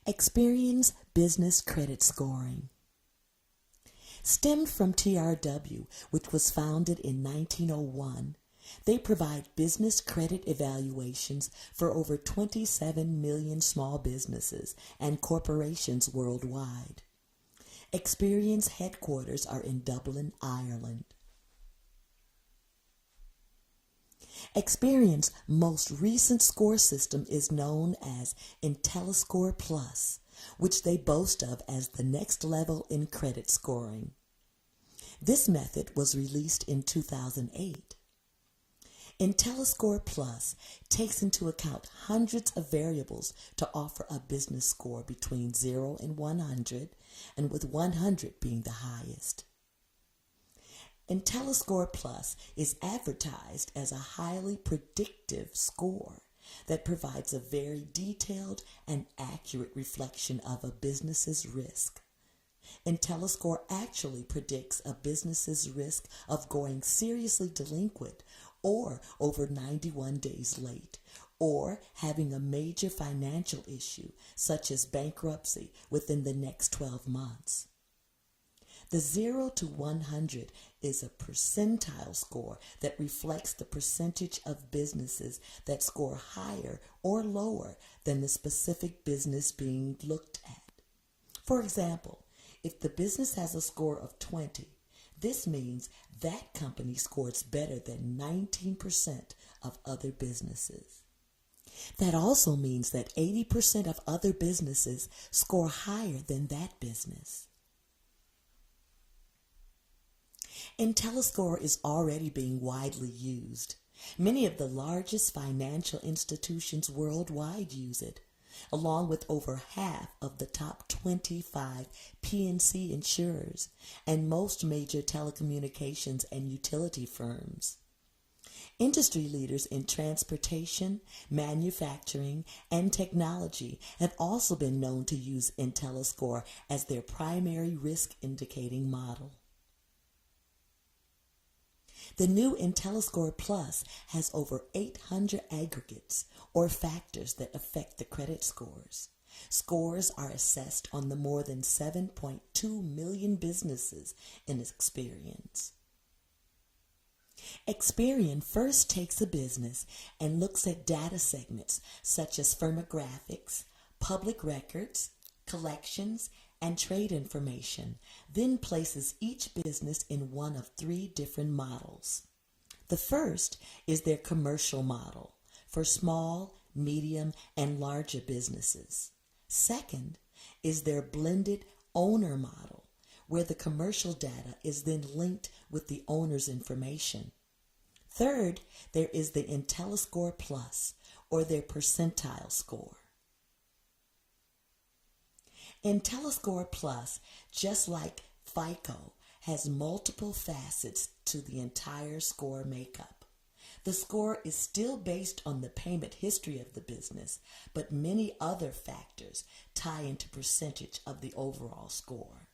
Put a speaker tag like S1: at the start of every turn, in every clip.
S1: Experian's business credit scoring stemmed from TRW, which was founded in 1901. They provide business credit evaluations for over 27 million small businesses and corporations worldwide. Experian's headquarters are in Dublin, Ireland. Experian's most recent score system is known as IntelliScore Plus, which they boast of as the next level in credit scoring. This method was released in 2008. IntelliScore Plus takes into account hundreds of variables to offer a business score between 0 and 100, and with 100 being the highest. IntelliScore Plus is advertised as a highly predictive score that provides a very detailed and accurate reflection of a business's risk. IntelliScore actually predicts a business's risk of going seriously delinquent or over 91 days late, or having a major financial issue such as bankruptcy within the next 12 months. The 0 to 100 is a percentile score that reflects the percentage of businesses that score higher or lower than the specific business being looked at. For example, if the business has a score of 20, this means that company scores better than 19% of other businesses. That also means that 80% of other businesses score higher than that business. IntelliScore is already being widely used. Many of the largest financial institutions worldwide use it, along with over half of the top 25 P&C insurers and most major telecommunications and utility firms. Industry leaders in transportation, manufacturing, and technology have also been known to use IntelliScore as their primary risk indicating model. The new IntelliScore Plus has over 800 aggregates or factors that affect the credit scores. Scores are assessed on the more than 7.2 million businesses in Experian. Experian first takes a business and looks at data segments such as firmographics, public records, collections, and trade information, then places each business in one of 3 different models. The first is their commercial model for small, medium, and larger businesses. Second is their blended owner model, where the commercial data is then linked with the owner's information. Third, there is the IntelliScore Plus, or their percentile score. IntelliScore Plus, just like FICO, has multiple facets to the entire score makeup. The score is still based on the payment history of the business, but many other factors tie into percentage of the overall score.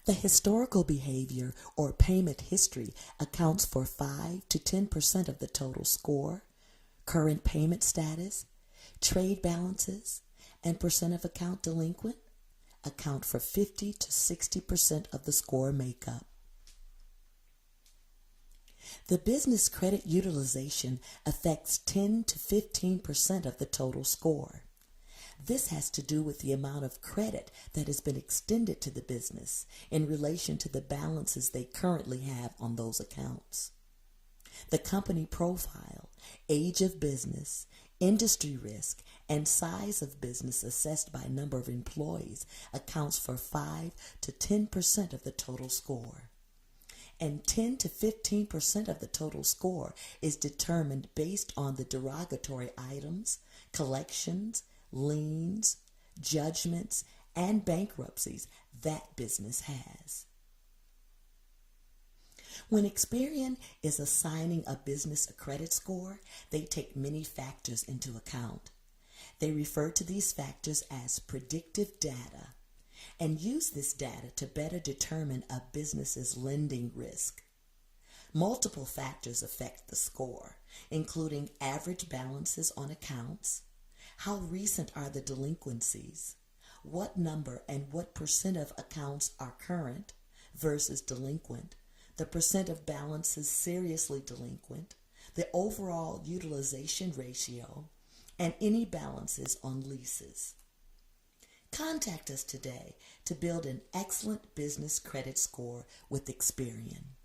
S1: The historical behavior or payment history accounts for 5 to 10% of the total score. Current payment status, trade balances, and percent of account delinquent account for 50 to 60% of the score makeup. The business credit utilization affects 10 to 15% of the total score. This has to do with the amount of credit that has been extended to the business in relation to the balances they currently have on those accounts. The company profile, age of business, industry risk, and size of business assessed by number of employees accounts for 5 to 10% of the total score. And 10 to 15% of the total score is determined based on the derogatory items, collections, liens, judgments, and bankruptcies that business has. When Experian is assigning a business a credit score, they take many factors into account. They refer to these factors as predictive data and use this data to better determine a business's lending risk. Multiple factors affect the score, including average balances on accounts, How recent are the delinquencies? What number and what percent of accounts are current versus delinquent? The percent of balances seriously delinquent, the overall utilization ratio, and any balances on leases. Contact us today to build an excellent business credit score with Experian.